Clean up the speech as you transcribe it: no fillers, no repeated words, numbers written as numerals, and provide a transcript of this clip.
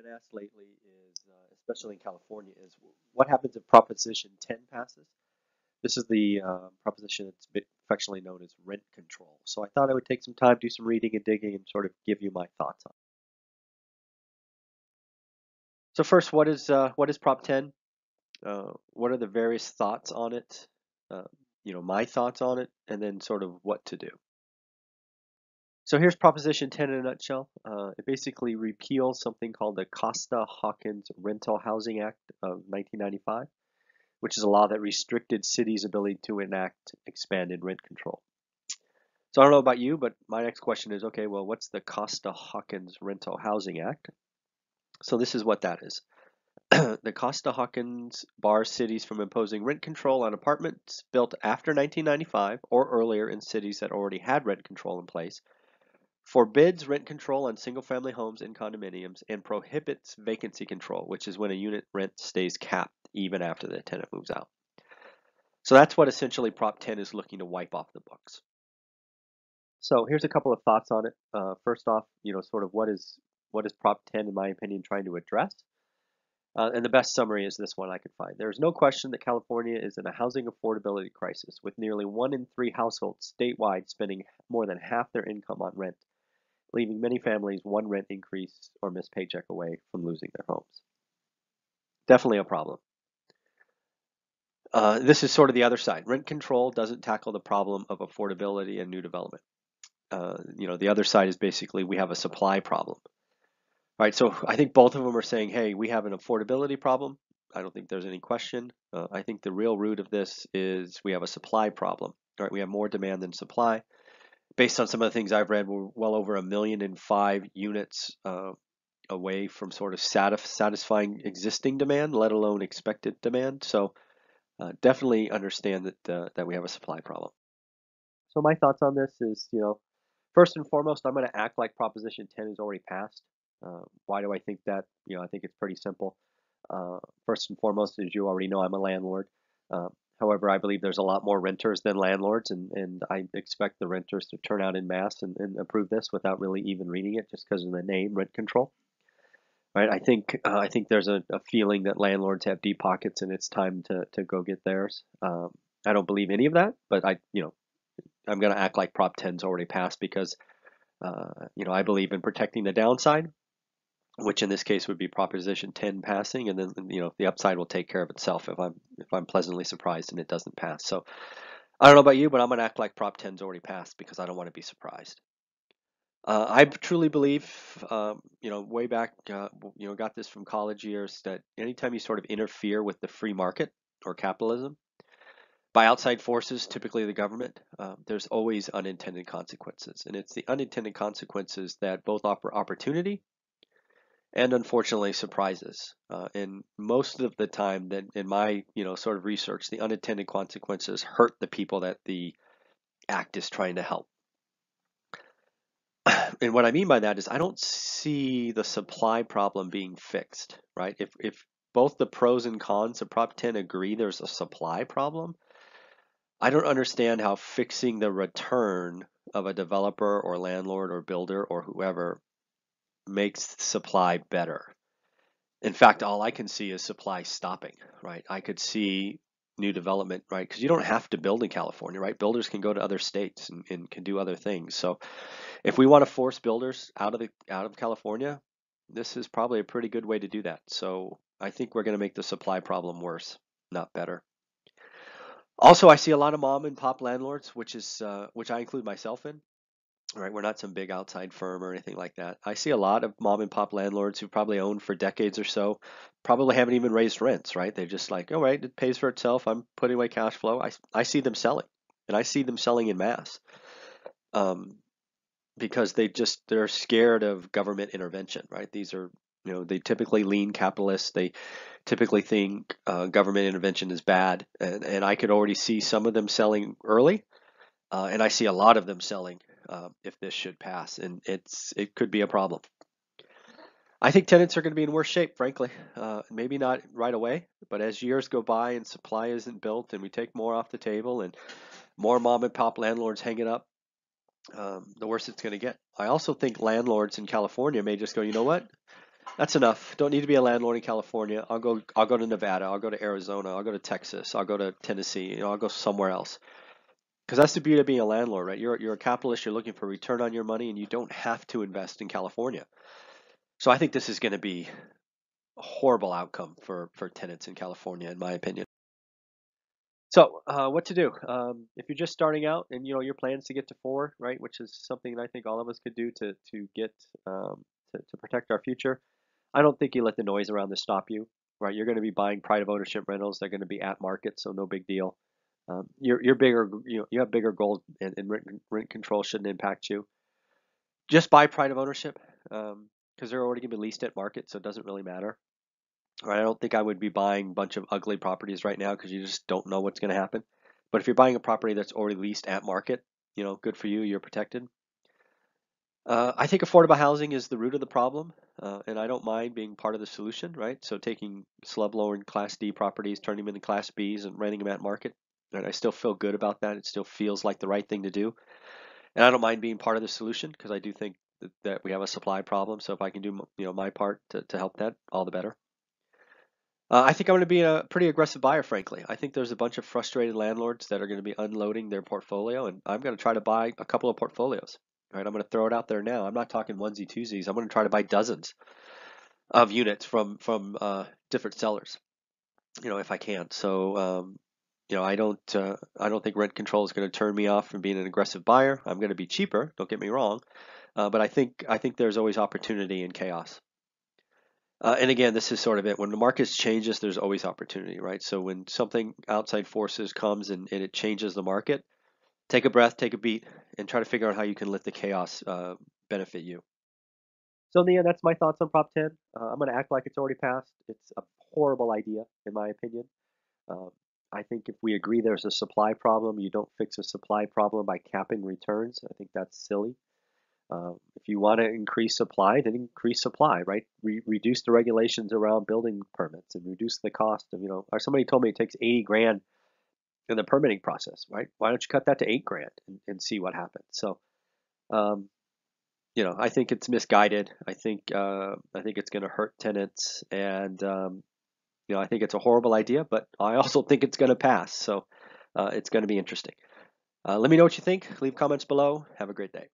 been asked lately is, especially in California, is what happens if Proposition 10 passes? This is the proposition that's affectionately known as rent control. So I thought I would take some time, do some reading and digging, and sort of give you my thoughts on it. So first, what is Prop 10? What are the various thoughts on it? Uh, my thoughts on it, and then sort of what to do. So here's Proposition 10 in a nutshell. It basically repeals something called the Costa-Hawkins Rental Housing Act of 1995, which is a law that restricted cities' ability to enact expanded rent control. So I don't know about you, but my next question is, okay, well, what's the Costa-Hawkins Rental Housing Act? So this is what that is. The Costa-Hawkins bars cities from imposing rent control on apartments built after 1995 or earlier in cities that already had rent control in place, forbids rent control on single-family homes and condominiums, and prohibits vacancy control, which is when a unit rent stays capped even after the tenant moves out. So that's what essentially Prop 10 is looking to wipe off the books. So here's a couple of thoughts on it. First off, sort of what is Prop 10, in my opinion, trying to address? And the best summary is this one I could find. There is no question that California is in a housing affordability crisis, with nearly 1 in 3 households statewide spending more than half their income on rent, leaving many families one rent increase or missed paycheck away from losing their homes. Definitely a problem. This is sort of the other side. Rent control doesn't tackle the problem of affordability and new development. The other side is basically we have a supply problem. Right, so I think both of them are saying, hey, we have an affordability problem. I don't think there's any question. I think the real root of this is we have a supply problem. Right, we have more demand than supply. Based on some of the things I've read, we're well over 1,000,005 units away from sort of satisfying existing demand, let alone expected demand. So definitely understand that we have a supply problem. So my thoughts on this is, first and foremost, I'm going to act like Proposition 10 is already passed. Why do I think that? I think it's pretty simple. First and foremost, as you already know, I'm a landlord. However, I believe there's a lot more renters than landlords, and I expect the renters to turn out in mass and approve this without really even reading it, just because of the name, rent control. Right? I think there's a feeling that landlords have deep pockets, and it's time to go get theirs. I don't believe any of that, but I'm going to act like Prop 10's already passed because I believe in protecting the downside, which in this case would be Proposition 10 passing, and then the upside will take care of itself if I'm pleasantly surprised and it doesn't pass. So I don't know about you, but I'm going to act like Prop 10's already passed because I don't want to be surprised. I truly believe, way back, got this from college years, that anytime you sort of interfere with the free market or capitalism by outside forces, typically the government, there's always unintended consequences. And it's the unintended consequences that both offer opportunity and unfortunately surprises. And most of the time, that in my sort of research, the unintended consequences hurt the people that the act is trying to help. And what I mean by that is I don't see the supply problem being fixed, right? If both the pros and cons of Prop 10 agree there's a supply problem, I don't understand how fixing the return of a developer or landlord or builder or whoever makes supply better. In fact, all I can see is supply stopping, right? I could see new development, right? Because you don't have to build in California, right? Builders can go to other states and can do other things. So if we want to force builders out of California, this is probably a pretty good way to do that. So I think we're going to make the supply problem worse, not better. Also, I see a lot of mom and pop landlords, which I include myself in. Right, we're not some big outside firm or anything like that. I see a lot of mom and pop landlords who probably owned for decades or so, probably haven't even raised rents, right? They're just like, all right, it pays for itself. I'm putting away cash flow. I see them selling, and I see them selling in mass, because they're scared of government intervention, right? These are, they typically lean capitalists. They typically think government intervention is bad, and I could already see some of them selling early, and I see a lot of them selling if this should pass, and it could be a problem. I think tenants are going to be in worse shape, frankly. Maybe not right away, but as years go by and supply isn't built and we take more off the table and more mom and pop landlords hang it up, the worse it's going to get. I also think landlords in California may just go, you know what? That's enough. Don't need to be a landlord in California. I'll go to Nevada, I'll go to Arizona, I'll go to Texas, I'll go to Tennessee, I'll go somewhere else. Because that's the beauty of being a landlord, right? You're a capitalist, you're looking for return on your money, and you don't have to invest in California. So I think this is going to be a horrible outcome for tenants in California, in my opinion. So, what to do? If you're just starting out and your plans to get to four, right, which is something that I think all of us could do to get to protect our future. I don't think you let the noise around this stop you, right? You're going to be buying pride of ownership rentals. They're going to be at market, so no big deal. You're bigger, you have bigger goals, and rent control shouldn't impact you. Just buy pride of ownership, because they're already going to be leased at market, so it doesn't really matter. Right? I don't think I would be buying a bunch of ugly properties right now because you just don't know what's going to happen. But if you're buying a property that's already leased at market, good for you. You're protected. I think affordable housing is the root of the problem, and I don't mind being part of the solution, right? So taking slub lower and Class D properties, turning them into Class Bs, and renting them at market. And I still feel good about that. It still feels like the right thing to do. And I don't mind being part of the solution because I do think that we have a supply problem. So if I can do my part to help that, all the better. I think I'm going to be a pretty aggressive buyer, frankly. I think there's a bunch of frustrated landlords that are going to be unloading their portfolio, and I'm going to try to buy a couple of portfolios. Right, I'm going to throw it out there now. I'm not talking onesie twosies. I'm going to try to buy dozens of units from different sellers, if I can. So, I don't think rent control is going to turn me off from being an aggressive buyer. I'm going to be cheaper. Don't get me wrong, but I think there's always opportunity in chaos. And again, this is sort of it. When the market changes, there's always opportunity, right? So when something outside forces comes and it changes the market, take a breath, take a beat, and try to figure out how you can let the chaos benefit you. So in the end, that's my thoughts on Prop 10. I'm going to act like it's already passed. It's a horrible idea, in my opinion. Um, I think if we agree there's a supply problem, you don't fix a supply problem by capping returns. I think that's silly. If you want to increase supply, then increase supply, right? Reduce the regulations around building permits and reduce the cost of, or somebody told me it takes 80 grand in the permitting process, right? Why don't you cut that to 8 grand and see what happens? So, um, I think it's misguided. I think it's going to hurt tenants, and I think it's a horrible idea. But I also think it's going to pass. So, it's going to be interesting. Let me know what you think. Leave comments below. Have a great day.